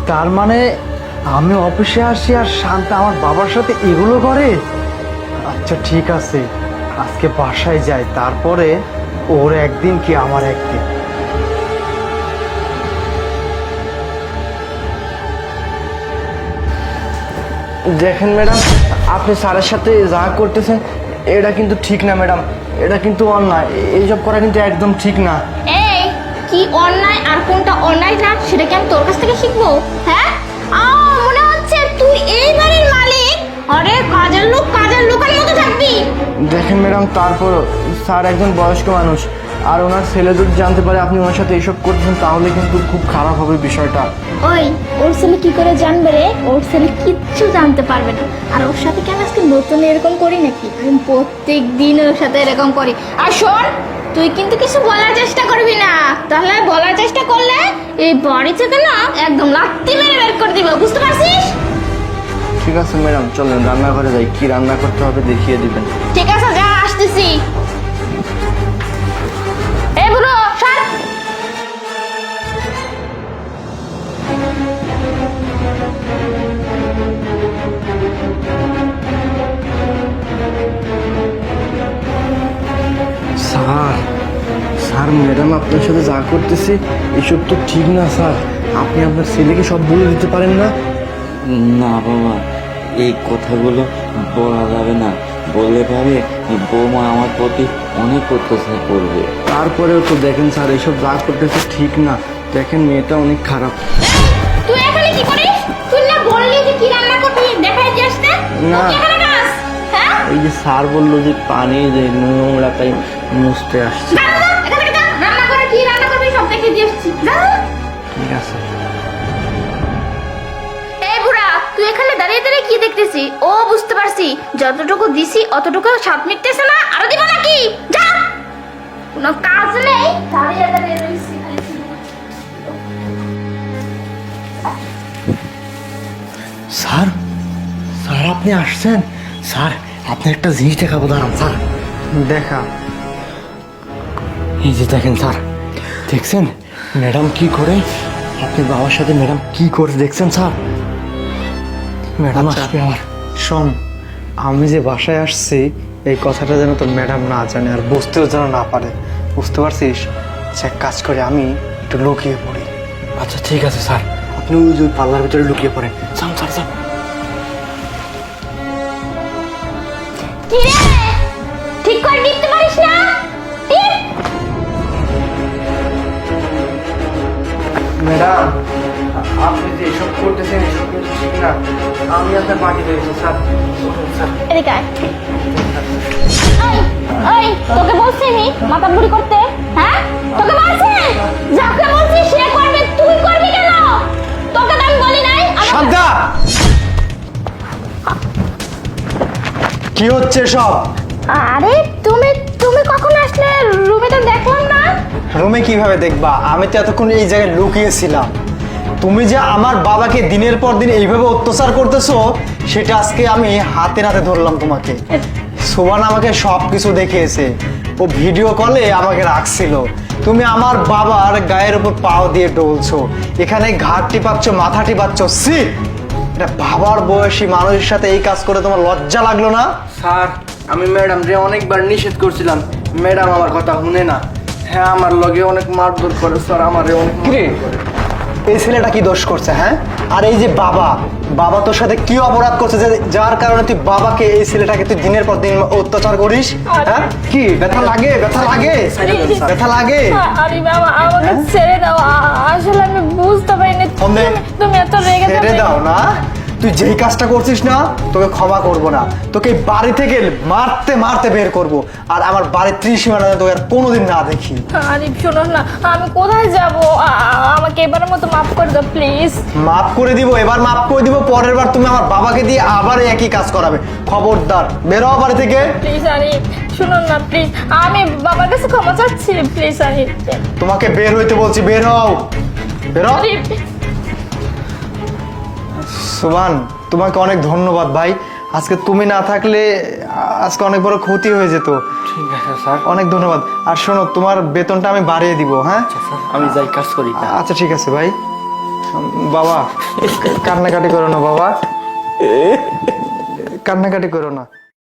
তার মানে আমি অফিসে আসি আর শান্তা আমার বাবার সাথে এগুলো করে? আচ্ছা ঠিক আছে, আজকে বাসায় যাই, তারপরে ওর একদিন কি আমার একদিন। দেখেন ম্যাডাম, আপনি স্যারের সাথে যা করতেছেন এটা কিন্তু ঠিক না ম্যাডাম, এটা কিন্তু অন্যায়, এইসব করা কিন্তু একদম ঠিক না। এই কি অন্যায় আর কোনটা অন্যায় না সেটা কি আমি তোর কাছ থেকে শিখবো? হ্যাঁ, মনে হচ্ছে তুই এই বাড়ির মালিক। আরে কাজের লোকের মতো থাকবি। দেখেন ম্যাডাম, তারপর স্যার একজন বয়স্ক মানুষ, আর ওনার ছেলে যদি জানতে পারে আপনি ওনার সাথে এইসব করছেন তাহলে কিন্তু খুব খারাপ হবে বিষয়টা। ওই ওর ছেলে কি করে জানবে রে? ওর ছেলে কিচ্ছু জানতে পারবে না। আর ওর সাথে কেন আজকে নতুন এরকম করি নাকি? আমি প্রত্যেক দিন ওর সাথে এরকম করি। আর শোন, তুই কিন্তু কিছু বলার চেষ্টা করবি না, তাহলে বলার চেষ্টা করলে এই বাড়ি থেকে না একদম লাত্তি মেরে বের করে দিব, বুঝতে পারছিস? ঠিক আছে ম্যাডাম, চলেন রান্নাঘরে যাই, কি রান্না করতে হবে দেখিয়ে দিবেন। ঠিক আছে, যা, আসতেছি। এই বুড়ো সর। স্যার, স্যার ম্যাডাম আপনার সাথে যা করতেছে এসব তো ঠিক না স্যার, আপনি আপনার ছেলেকে সব বলে দিতে পারেন না? না বাবা, এই কথাগুলো বলা যাবে না, বললে পারে বৌমা আমার প্রতি অনেক অত্যাচার করবে। তারপরেও তো দেখেন স্যার, এইসব যা করতেছে ঠিক না, দেখেন মেয়েটা অনেক খারাপ। তুই এখানে কি করিস? তুই না বললি যে কি রান্না করবি, দেখাই দিয়ে আসতে? না। তুই এখানে কাজ? হ্যাঁ, এই যে স্যার বললো যে পানি যে নোংরা, তাই মুছতে আসছে। যা, যা, এখান থেকে যা। রান্না করে কি রান্না করবি সব দেখিয়ে দিয়ে আসছি, যা। ঠিক আছে। এই বুড়া, তুই এখানে দাঁড়িয়ে দাঁড়িয়ে কি দেখতেছি? ও বুঝতে পারছি, যতটুকু দিছি অতটুকু স্বাদ মিটতেছে না, আরো দিব নাকি? যা, কোনো কাজ নেই, দাঁড়িয়ে দাঁড়িয়ে রইছি খালি। স্যার, স্যার আপনি আসছেন? স্যার আপনি একটা জিনিস দেখাবো, দাঁড়ান স্যার। দেখা। এই যে দেখেন স্যার, দেখছেন ম্যাডাম কি করে? আপনার বাবার সাথে ম্যাডাম কি করে দেখছেন স্যার? ম্যাডাম আচ্ছা। আসবে আমার। শোন, আমি যে বাসায় আসছি এই কথাটা যেন তোর ম্যাডাম না জানে আর বুঝতেও যেন না পারে, বুঝতে পারছিস? আচ্ছা, এক কাজ করে আমি একটু লুকিয়ে পড়ি। আচ্ছা ঠিক আছে স্যার, আপনি ওই যে পাল্লার ভিতরে লুকিয়ে পড়েন। যান স্যার, যান। কি রে, ঠিক করে দিতে পারিস না? টিপ। ম্যাডাম, আপনি যে এসব করতেছেন এসব কিন্তু ঠিক না, আমি আপনার বাকি রয়েছি স্যার। স্যার এদিকে আয়। এই, এই, তোকে বলছি আমি মাথা বুড়ি করতে? হ্যাঁ, তোকে বলছি যাকে বলছি সে করবে, তুই করবি কেন? তোকে তো আমি বলি নাই। শান্তা, কি হচ্ছে সব? আরে তুমি তুমি কখন আসলে? রুমে তো দেখলাম না। রুমে কিভাবে দেখবা? আমি তো এতক্ষণ এই জায়গায় লুকিয়েছিলাম। তুমি যে আমার বাবাকে দিনের পর দিন এইভাবে অত্যাচার করতেছো সেটা আজকে আমি হাতে নাতে ধরলাম তোমাকে। সোবান আমাকে সব কিছু দেখিয়েছে, ও ভিডিও কলে আমাকে রাখছিল। তুমি আমার বাবার গায়ের উপর পাও দিয়ে ডলছো, এখানে ঘাট টিপাচ্ছ, মাথা টিপাচ্ছ। সি, এটা বাবার বয়সী মানুষের সাথে এই কাজ করে তোমার লজ্জা লাগলো না? স্যার, আমি ম্যাডাম রে অনেকবার নিষেধ করছিলাম, ম্যাডাম আমার কথা শুনে না। হ্যাঁ, আমার লগে অনেক মারধর করে স্যার, আমারে অনেক কিরে, মারধর করে। এই ছেলেটা কি দোষ করছে? হ্যাঁ, আর এই যে বাবা, বাবা তোর সাথে কি অপরাধ করছে যে যার কারণে তুই বাবাকে, এই ছেলেটাকে তুই দিনের পর দিন অত্যাচার করিস? হ্যাঁ, কি ব্যথা লাগে? ব্যথা লাগে? ব্যথা লাগে? আরে বাবা, আমাকে ছেড়ে দাও। আসলে আমি বুঝতে পারিনি তুমি এত রেগে ছেড়ে যাবে। দাও না, তুই যেই কাজটা করছিস না তোকে ক্ষমা করব না, তোকে এই বাড়ি থেকে মারতে মারতে বের করব, আর আমার বাড়ির ত্রিসীমানা তোকে আর কোনোদিন না দেখি। আরিফ শোনো না, আমি কোথায় যাব? আমাকে এবারের মতো মাফ করে দাও প্লিজ। মাফ করে দিব, এবার মাফ করে দিব, পরের বার তুমি আমার বাবাকে দিয়ে আবার একই কাজ করাবে। খবরদার, বের হও বাড়ি থেকে। প্লিজ আরিফ, শুনুন না প্লিজ, আমি বাবার কাছে ক্ষমা চাচ্ছি প্লিজ আরিফ। তোমাকে বের হইতে বলছি, বের হও, বের হও। আরিফ, সুবান, তোমাকে অনেক ধন্যবাদ ভাই, আজকে তুমি না থাকলে আজকে অনেক বড় ক্ষতি হয়ে যেত। ঠিক আছে স্যার। অনেক ধন্যবাদ। আর শোনো, তোমার বেতনটা আমি বাড়িয়ে দিব। হ্যাঁ, আচ্ছা স্যার, আমি যাই কাজ করি। আচ্ছা ঠিক আছে ভাই। বাবা কান্নাকাটি করো না বাবা, কান্নাকাটি করো না।